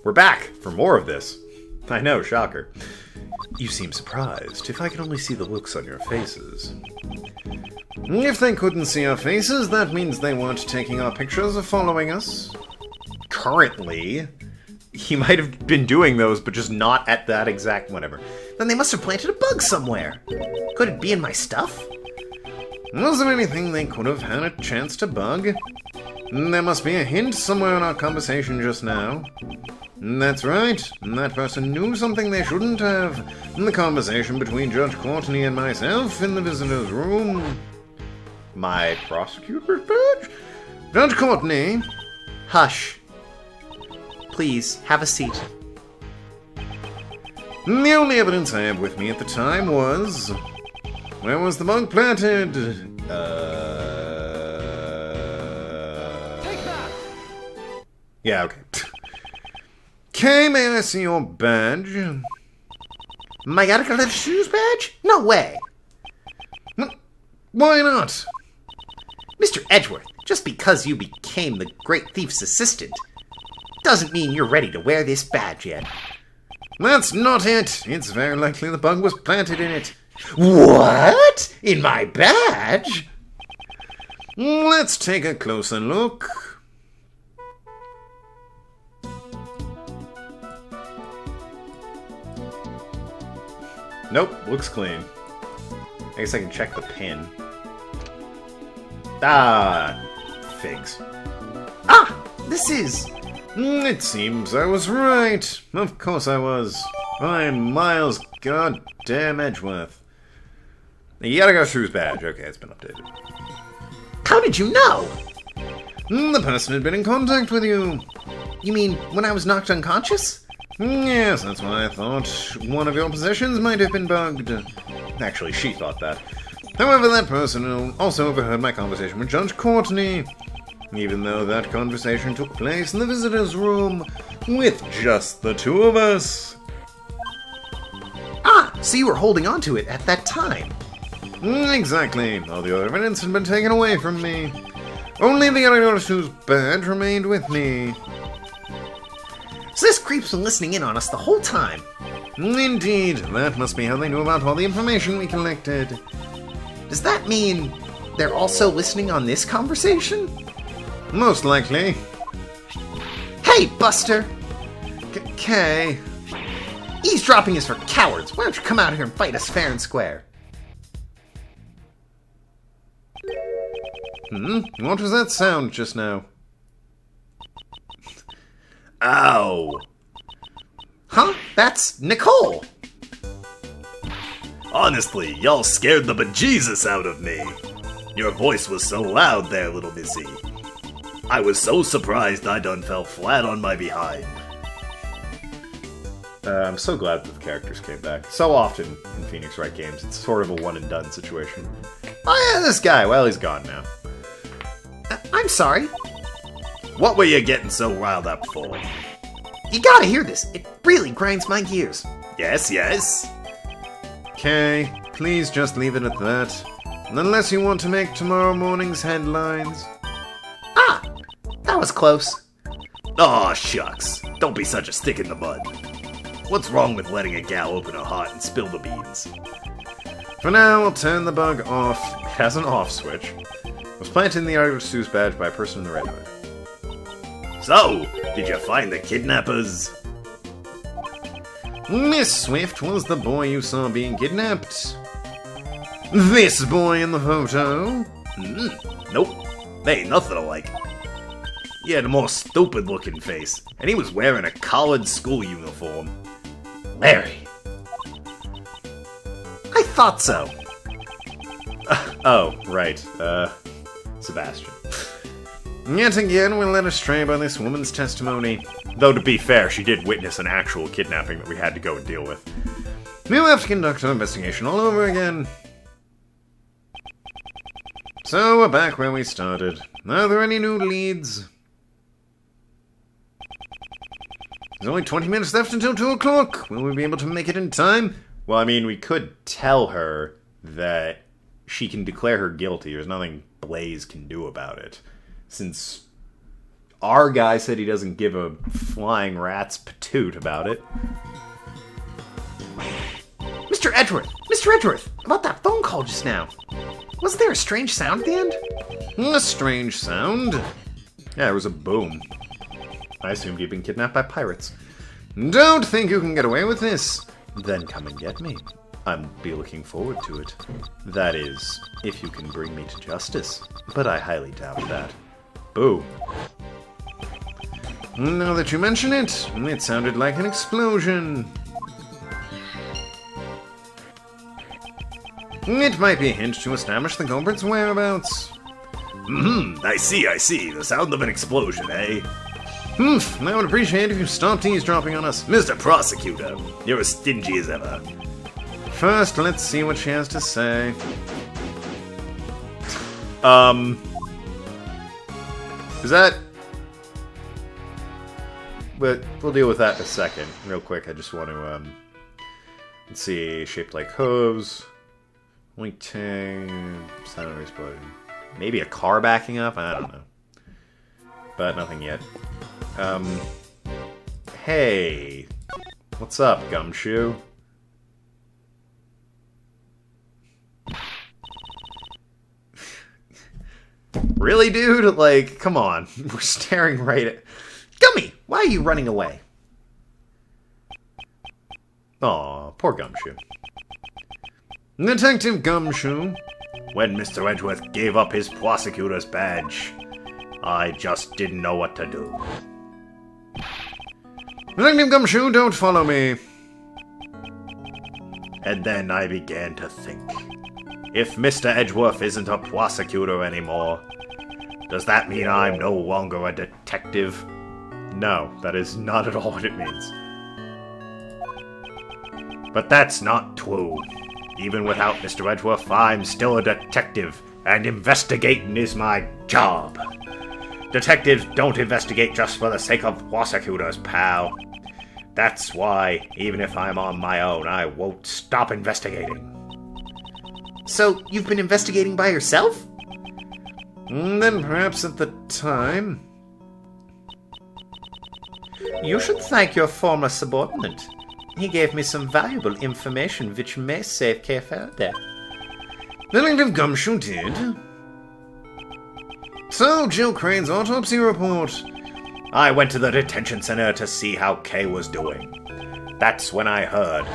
We're back for more of this. I know, shocker. You seem surprised. If I could only see the looks on your faces. If they couldn't see our faces, that means they weren't taking our pictures or following us. Currently, he might have been doing those, but just not at that exact whatever. Then they must have planted a bug somewhere. Could it be in my stuff? Was there anything they could have had a chance to bug? There must be a hint somewhere in our conversation just now. That's right. That person knew something they shouldn't have. In the conversation between Judge Courtney and myself in the visitor's room. My prosecutor's badge? Judge Courtney. Hush. Please, have a seat. The only evidence I have with me at the time was... Where was the bug planted? Take that! Yeah, okay. Okay, may I see your badge? My Tokenlad shoes badge? No way! Why not? Mr. Edgeworth, just because you became the Great Thief's assistant doesn't mean you're ready to wear this badge yet. That's not it. It's very likely the bug was planted in it. What? In my badge? Let's take a closer look. Nope, looks clean. I guess I can check the pin. Ah, figs. Ah, this is... It seems I was right. Of course I was. I'm Miles goddamn Edgeworth. You gotta go through his badge. Okay, it's been updated. How did you know? The person had been in contact with you. You mean when I was knocked unconscious? Yes, that's what I thought. One of your possessions might have been bugged. Actually, she thought that. However, that person also overheard my conversation with Judge Courtney. Even though that conversation took place in the visitor's room with just the two of us. Ah, so you were holding on to it at that time. Exactly. All the other evidence had been taken away from me. Only the Edgeworth's badge remained with me. So this creep's been listening in on us the whole time. Indeed. That must be how they knew about all the information we collected. Does that mean they're also listening on this conversation? Most likely. Hey, Buster! Kay. Eavesdropping is for cowards. Why don't you come out here and fight us fair and square? What was that sound just now? Ow! Huh? That's Nicole! Honestly, y'all scared the bejesus out of me. Your voice was so loud there, little missy. I was so surprised I done fell flat on my behind. I'm so glad that the characters came back. So often in Phoenix Wright games, it's sort of a one-and-done situation. Oh yeah, this guy. Well, he's gone now. I'm sorry. What were you getting so riled up for? You gotta hear this. It really grinds my gears. Yes, yes. Okay, please just leave it at that. Unless you want to make tomorrow morning's headlines. Ah, that was close. Aw, shucks. Don't be such a stick in the mud. What's wrong with letting a gal open her heart and spill the beans? For now, I'll turn the bug off. It has an off switch. It was planted in the Edgeworth's badge by a person in the red hood. So, did you find the kidnappers? Miss Swift was the boy you saw being kidnapped. This boy in the photo? Nope. They ain't nothing alike. He had a more stupid-looking face, and he was wearing a collared school uniform. Larry. I thought so. Oh, right. Sebastian. Yet again, we're led astray by this woman's testimony. Though, to be fair, she did witness an actual kidnapping that we had to go and deal with. We'll have to conduct our investigation all over again. So, we're back where we started. Are there any new leads? There's only 20 minutes left until 2 o'clock. Will we be able to make it in time? Well, I mean, we could tell her that she can declare her guilty. There's nothing Blaze can do about it. Since our guy said he doesn't give a flying rat's patoot about it. Mr. Edgeworth! Mr. Edgeworth! About that phone call just now. Wasn't there a strange sound at the end? A strange sound? Yeah, it was a boom. I assumed you'd been kidnapped by pirates. Don't think you can get away with this. Then come and get me. I'll be looking forward to it. That is, if you can bring me to justice. But I highly doubt that. Boom. Now that you mention it, it sounded like an explosion. It might be a hint to establish the culprit's whereabouts. I see. The sound of an explosion, eh? I would appreciate if you stopped eavesdropping on us. Mr. Prosecutor, you're as stingy as ever. First, let's see what she has to say. Is that... But we'll deal with that in a second. Real quick, I just want to, let's see, shaped like hooves. Wing-ting, sound of explosion. Maybe a car backing up? I don't know. But nothing yet. Hey. What's up, Gumshoe? Really, dude? Like, come on. We're staring right at... Gummy! Why are you running away? Aw, poor Gumshoe. Detective Gumshoe. When Mr. Edgeworth gave up his prosecutor's badge, I just didn't know what to do. Detective Gumshoe, don't follow me. And then I began to think. If Mr. Edgeworth isn't a prosecutor anymore, does that mean I'm no longer a detective? No, that is not at all what it means. But that's not true. Even without Mr. Edgeworth, I'm still a detective, and investigating is my job. Detectives don't investigate just for the sake of prosecutors, pal. That's why, even if I'm on my own, I won't stop investigating. So, you've been investigating by yourself? Then perhaps at the time... You should thank your former subordinate. He gave me some valuable information which may save K. Faraday. Detective Gumshoe did. So, Jill Crane's autopsy report. I went to the detention center to see how Kay was doing. That's when I heard.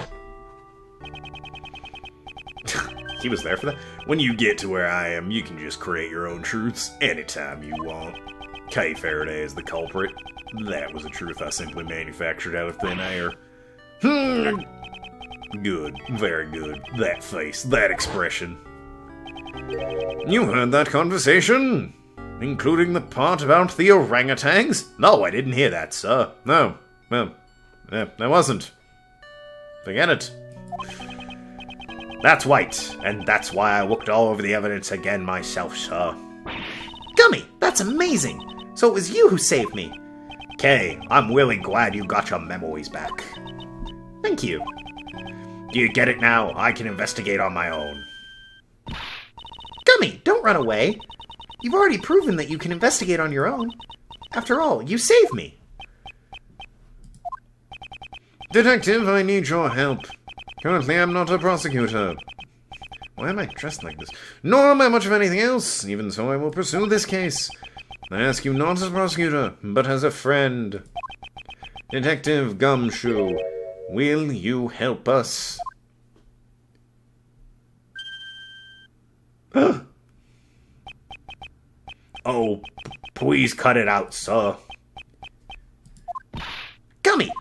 He was there for that? When you get to where I am, you can just create your own truths anytime you want. Kay Faraday is the culprit. That was a truth I simply manufactured out of thin air. Good. Very good. That face. That expression. You heard that conversation? Including the part about the orangutans? No, I didn't hear that, sir. No. Well, I wasn't. Forget it. That's right, and that's why I looked all over the evidence again myself, sir. Gummy, that's amazing! So it was you who saved me. Kay, I'm really glad you got your memories back. Thank you. Do you get it now? I can investigate on my own. Gummy, don't run away. You've already proven that you can investigate on your own. After all, you saved me. Detective, I need your help. Currently, I'm not a prosecutor. Why am I dressed like this? Nor am I much of anything else. Even so, I will pursue this case. I ask you not as a prosecutor, but as a friend. Detective Gumshoe, will you help us? Oh, please cut it out, sir. Gummy!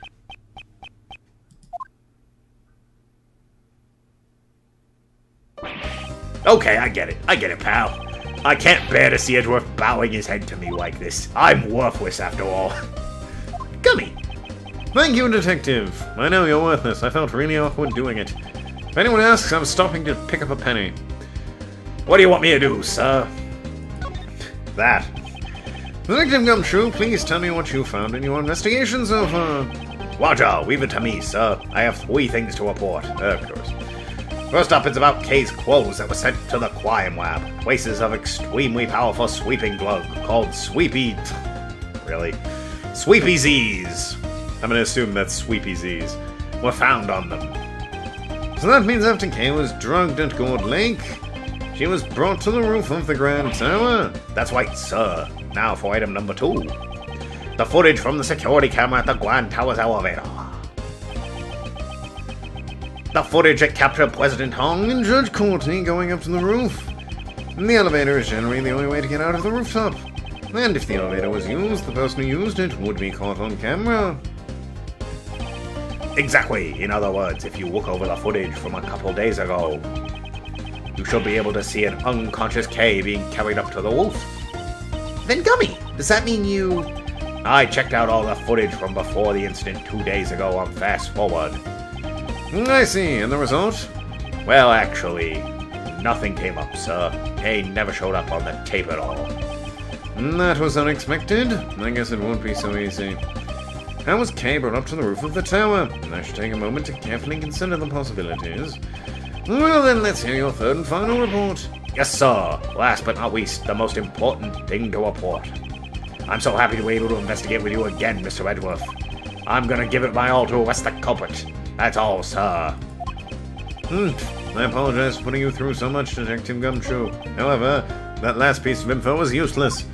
Okay, I get it, pal. I can't bear to see Edgeworth bowing his head to me like this. I'm worthless after all. Gummy! Thank you, Detective. I know you're worthless. I felt really awkward doing it. If anyone asks, I'm stopping to pick up a penny. What do you want me to do, sir? That. Detective Gumshoe, please tell me what you found in your investigation so far. Roger, leave it to me, sir. I have 3 things to report. Of course. First up, it's about Kay's clothes that were sent to the crime lab. Places of extremely powerful sweeping drug called Sweepy... really. Sweepy Z's. I'm gonna assume that's Sweepy Z's. Were found on them. So that means after Kay was drugged at Gourd Lake, she was brought to the roof of the Grand Tower. That's right, sir. Now for item number 2. The footage from the security camera at the Grand Tower's elevator. The footage that captured President Hong And Judge Courtney going up to the roof. The elevator is generally the only way to get out of the rooftop. And if the elevator was used, the person who used it would be caught on camera. Exactly. In other words, if you look over the footage from a couple days ago, you should be able to see an unconscious Kay being carried up to the roof. Then Gummy, does that mean you... I checked out all the footage from before the incident 2 days ago on Fast Forward. I see, and the result? Well, actually, nothing came up, sir. Kay never showed up on the tape at all. That was unexpected. I guess it won't be so easy. How was Kay brought up to the roof of the tower? I should take a moment to carefully consider the possibilities. Well then, let's hear your third and final report. Yes, sir. Last but not least, the most important thing to report. I'm so happy to be able to investigate with you again, Mr. Edgeworth. I'm gonna give it my all to arrest the culprit. That's all, sir. I apologize for putting you through so much, Detective Gumshoe. However, that last piece of info was useless.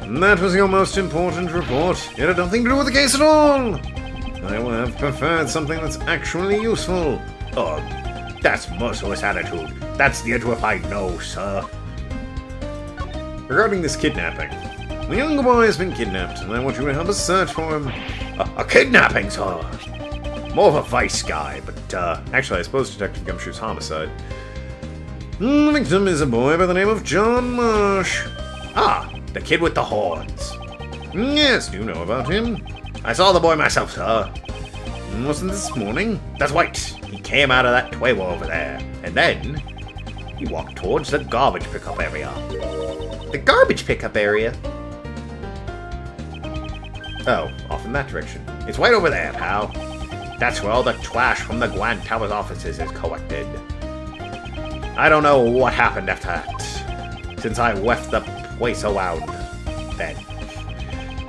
That was your most important report. It had nothing to do with the case at all. I would have preferred something that's actually useful. Oh, that's merciless attitude. That's the Edgeworth I know, sir. Regarding this kidnapping, the young boy has been kidnapped, and I want you to help us search for him. A kidnapping, sir? More of a vice guy, but, Actually, I suppose Detective Gumshoe's homicide. The victim is a boy by the name of John Marsh. Ah, the kid with the horns. Yes, you know about him. I saw the boy myself, sir. Wasn't this morning? That's right. He came out of that trailer over there, and then he walked towards the garbage pickup area. The garbage pickup area? Oh, off in that direction. It's right over there, pal. That's where all the trash from the Grand Tower's offices is collected. I don't know what happened after that, since I left the place around then.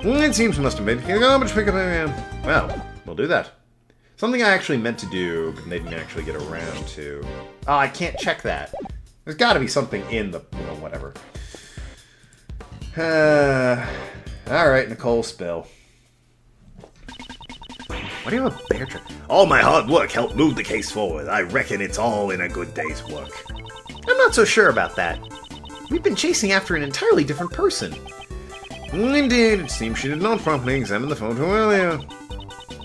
It seems we must have been a garbage pickup area. Well, we'll do that. Something I actually meant to do, but didn't actually get around to. Oh, I can't check that. There's got to be something in the, whatever. Alright, Nicole Spill. Why do you have a bear trap? All my hard work helped move the case forward. I reckon it's all in a good day's work. I'm not so sure about that. We've been chasing after an entirely different person. Indeed, it seems she did not properly examine the photo earlier.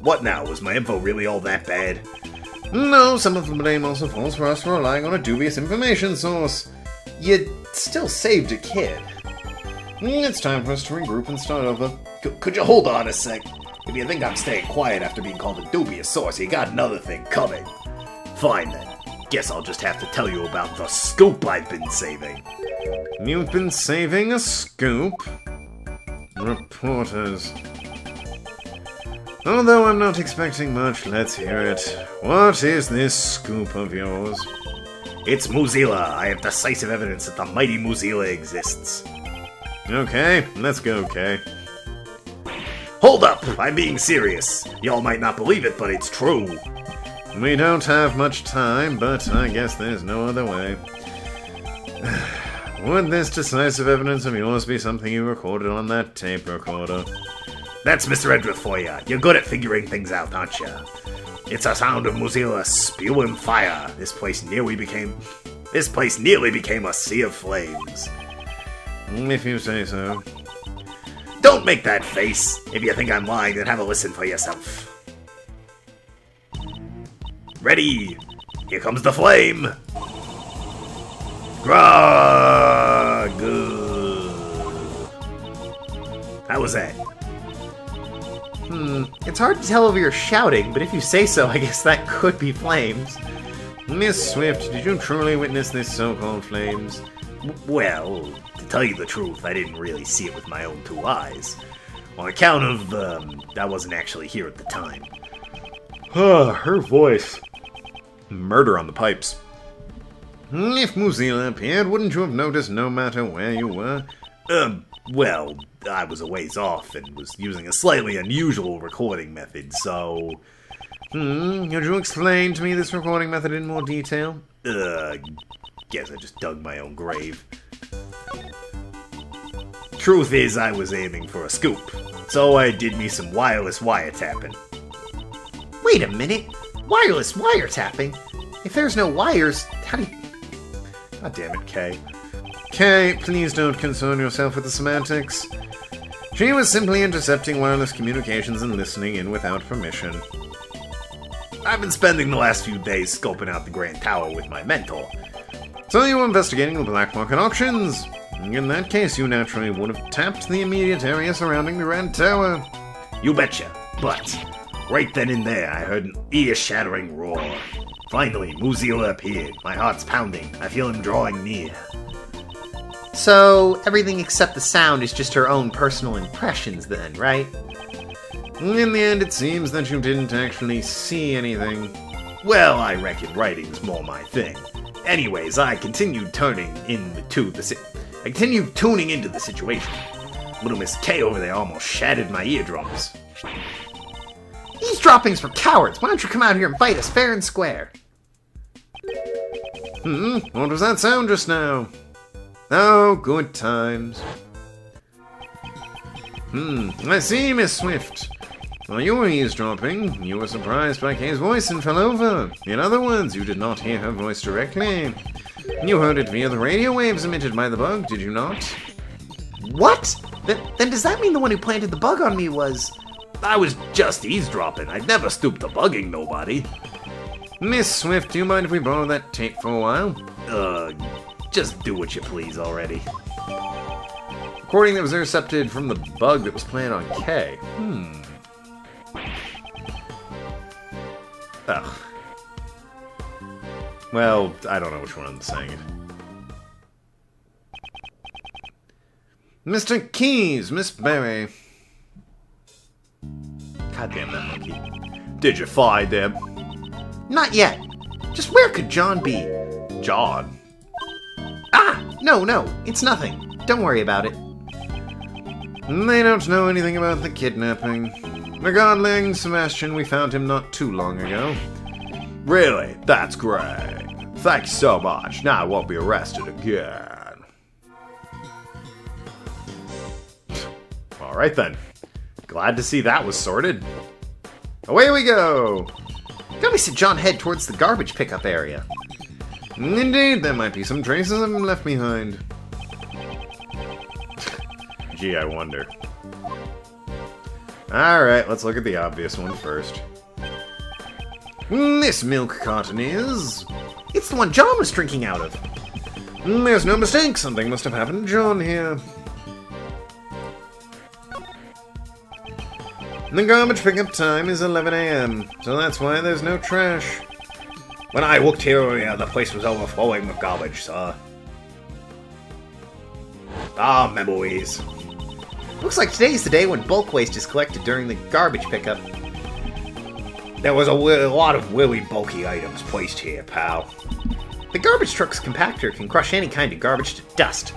What now? Was my info really all that bad? No, some of the blame also falls for us for relying on a dubious information source. You still saved a kid. It's time for us to regroup and start over. Could you hold on a sec? If you think I'm staying quiet after being called a dubious source, you got another thing coming. Fine then. Guess I'll just have to tell you about the scoop I've been saving. You've been saving a scoop? Reporters. Although I'm not expecting much, let's hear it. What is this scoop of yours? It's Muzila. I have decisive evidence that the mighty Muzila exists. Okay, let's go, Kay. Hold up! I'm being serious. Y'all might not believe it, but it's true. We don't have much time, but I guess there's no other way. Would this decisive evidence of yours be something you recorded on that tape recorder? That's Mr. Edgeworth for you. You're good at figuring things out, aren't you? It's a sound of Muzila spewing fire. This place nearly became a sea of flames. If you say so. Don't make that face. If you think I'm lying, then have a listen for yourself. Ready? Here comes the flame. Grog. How was that? It's hard to tell over your shouting, but if you say so, I guess that could be flames. Miss Swift, did you truly witness this so-called flames? Well, to tell you the truth, I didn't really see it with my own two eyes. On account of, I wasn't actually here at the time. Her voice. Murder on the pipes. If Muzila appeared, wouldn't you have noticed no matter where you were? Well, I was a ways off and was using a slightly unusual recording method, so... Could you explain to me this recording method in more detail? Guess I just dug my own grave. Truth is, I was aiming for a scoop, so I did me some wireless wiretapping. Wait a minute. Wireless wiretapping? If there's no wires, how do you... God damn it, Kay. Kay, please don't concern yourself with the semantics. She was simply intercepting wireless communications and listening in without permission. I've been spending the last few days scoping out the Grand Tower with my mentor. So you were investigating the black market auctions? In that case, you naturally would have tapped the immediate area surrounding the Grand Tower. You betcha. But, right then and there, I heard an ear-shattering roar. Finally, Muzila appeared. My heart's pounding. I feel him drawing near. So, everything except the sound is just her own personal impressions then, right? In the end, it seems that you didn't actually see anything. Well, I reckon writing's more my thing. Anyways, I continued tuning into the situation. Little Miss K over there almost shattered my eardrums. Eavesdropping's for cowards. Why don't you come out here and fight us fair and square? What was that sound just now? Oh, good times. I see, Miss Swift. While you were eavesdropping, you were surprised by Kay's voice and fell over. In other words, you did not hear her voice directly. You heard it via the radio waves emitted by the bug, did you not? What? Then does that mean the one who planted the bug on me was... I was just eavesdropping. I'd never stooped to bugging nobody. Miss Swift, do you mind if we borrow that tape for a while? Just do what you please already. Recording that was intercepted from the bug that was planted on Kay. Ugh. Well, I don't know which one I'm saying it. Mr. Keys, Miss Berry. Goddamn that monkey. Did you find him? Not yet. Just where could John be? John? Ah! No, it's nothing. Don't worry about it. They don't know anything about the kidnapping. The godling, Sebastian, we found him not too long ago. Really? That's great. Thanks so much. Now I won't be arrested again. Alright then. Glad to see that was sorted. Away we go! Gummy said John head towards the garbage pickup area. Indeed, there might be some traces of him left behind. Gee, I wonder. Alright, let's look at the obvious one first. This milk carton is... It's the one John was drinking out of. There's no mistake, something must have happened to John here. The garbage pickup time is 11 AM, so that's why there's no trash. When I looked here, the place was overflowing with garbage, sir. Ah, memories. Looks like today's the day when bulk waste is collected during the garbage pickup. There was a lot of really bulky items placed here, pal. The garbage truck's compactor can crush any kind of garbage to dust.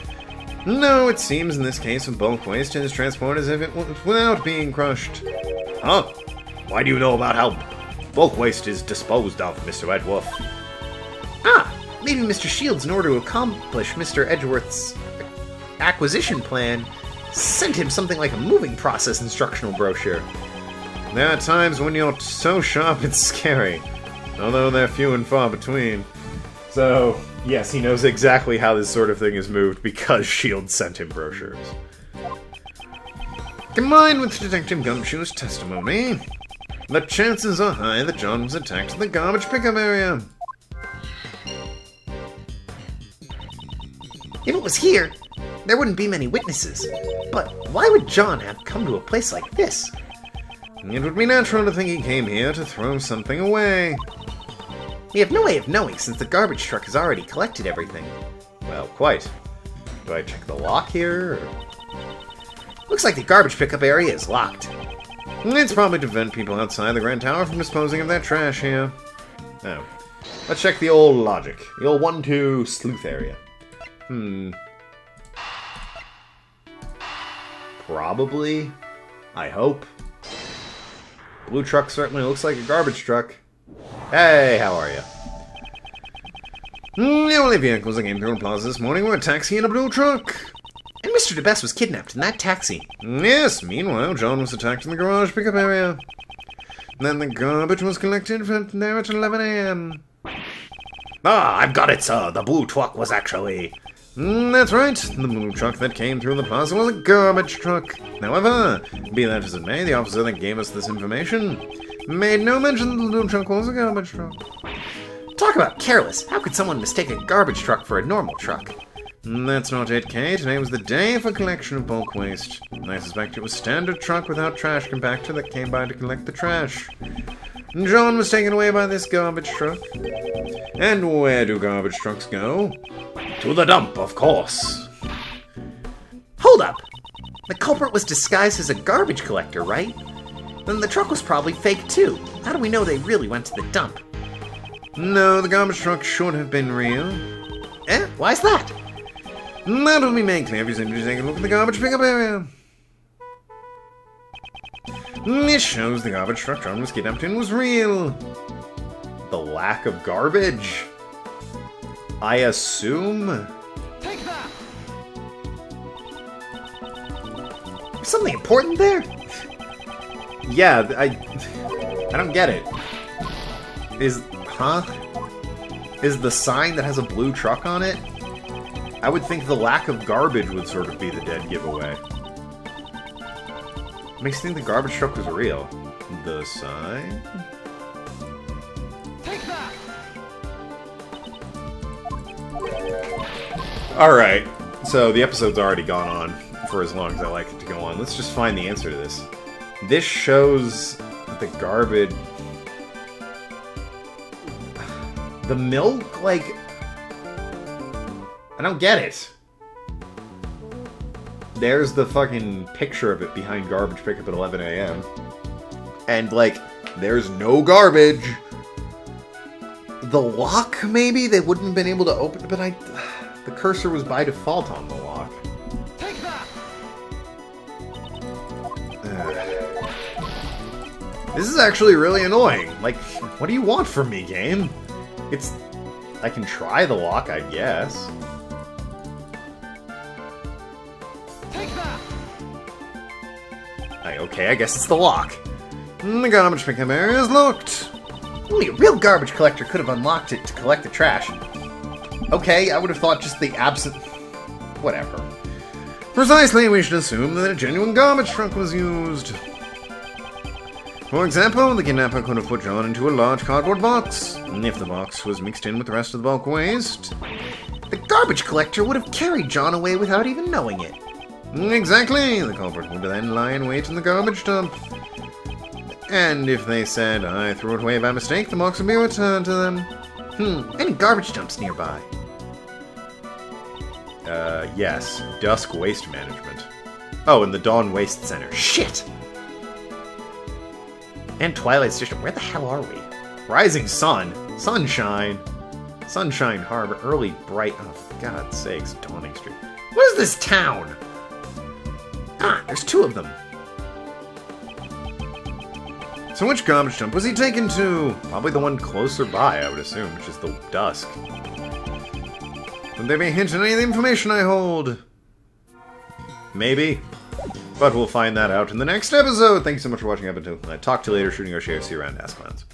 No, it seems in this case of bulk waste it is transported as if it was without being crushed. Huh? Why do you know about how bulk waste is disposed of, Mr. Edgeworth? Ah, maybe Mr. Shields, in order to accomplish Mr. Edgeworth's acquisition plan, sent him something like a moving process instructional brochure. There are times when you're so sharp it's scary, although they're few and far between. So, yes, he knows exactly how this sort of thing is moved because S.H.I.E.L.D. sent him brochures. Combined with Detective Gumshoe's testimony, the chances are high that John was attacked in the garbage pickup area. If it was here, there wouldn't be many witnesses. But why would John have come to a place like this? It would be natural to think he came here to throw something away. We have no way of knowing since the garbage truck has already collected everything. Well, quite. Do I check the lock here? Or... Looks like the garbage pickup area is locked. It's probably to prevent people outside the Grand Tower from disposing of their trash here. Oh. Let's check the old logic. The old 1-2 sleuth area. Probably. I hope. Blue truck certainly looks like a garbage truck. Hey, how are you? The only vehicles that came through the plaza this morning were a taxi and a blue truck. And Mr. DeBest was kidnapped in that taxi. Yes, meanwhile, John was attacked in the garage pickup area. Then the garbage was collected from there at 11 a.m. Ah, I've got it, sir. The blue truck was actually... That's right. The blue truck that came through the plaza was a garbage truck. However, be that as it may, the officer that gave us this information made no mention that the blue truck was a garbage truck. Talk about careless. How could someone mistake a garbage truck for a normal truck? That's not it, Kay. Today was the day for collection of bulk waste. I suspect it was standard truck without trash compactor that came by to collect the trash. John was taken away by this garbage truck. And where do garbage trucks go? To the dump, of course. Hold up! The culprit was disguised as a garbage collector, right? Then the truck was probably fake too. How do we know they really went to the dump? No, the garbage truck should have been real. Why's that? That will be made clear if you simply take a look at the garbage pickup area. This shows the garbage truck John was kidnapped in was real. The lack of garbage? I assume? Take that! Something important there? Yeah, I don't get it. Is the sign that has a blue truck on it? I would think the lack of garbage would sort of be the dead giveaway. Makes you think the garbage truck was real. The sign? Take that! Alright, so the episode's already gone on for as long as I like it to go on. Let's just find the answer to this. This shows the garbage... The milk, like... I don't get it. There's the fucking picture of it behind garbage pickup at 11 a.m. And, like, there's no garbage. The lock, maybe? They wouldn't have been able to open it, but the cursor was by default on the lock. Take that! This is actually really annoying. Like, what do you want from me, game? I can try the lock, I guess. Take that! Okay, I guess it's the lock. The garbage pickup area is locked. Only a real garbage collector could have unlocked it to collect the trash. Okay, I would have thought just the absent... Whatever. Precisely, we should assume that a genuine garbage truck was used. For example, the kidnapper could have put John into a large cardboard box. And if the box was mixed in with the rest of the bulk waste... The garbage collector would have carried John away without even knowing it. Exactly! The culprit would then lie in wait in the garbage dump. And if they said, I threw it away by mistake, the box would be returned to them. Any garbage dumps nearby? Yes. Dusk Waste Management. Oh, and the Dawn Waste Center. Shit! And Twilight Station. Where the hell are we? Rising Sun. Sunshine. Sunshine Harbor. Early bright... Oh, for God's sakes. Dawning Street. What is this town? Ah, there's two of them. So which garbage dump was he taken to? Probably the one closer by, I would assume, which is the Dusk. Would there be a hint in any of the information I hold? Maybe. But we'll find that out in the next episode. Thank you so much for watching up until I talk to you later, shooting or share, see you around, Ask Clowns.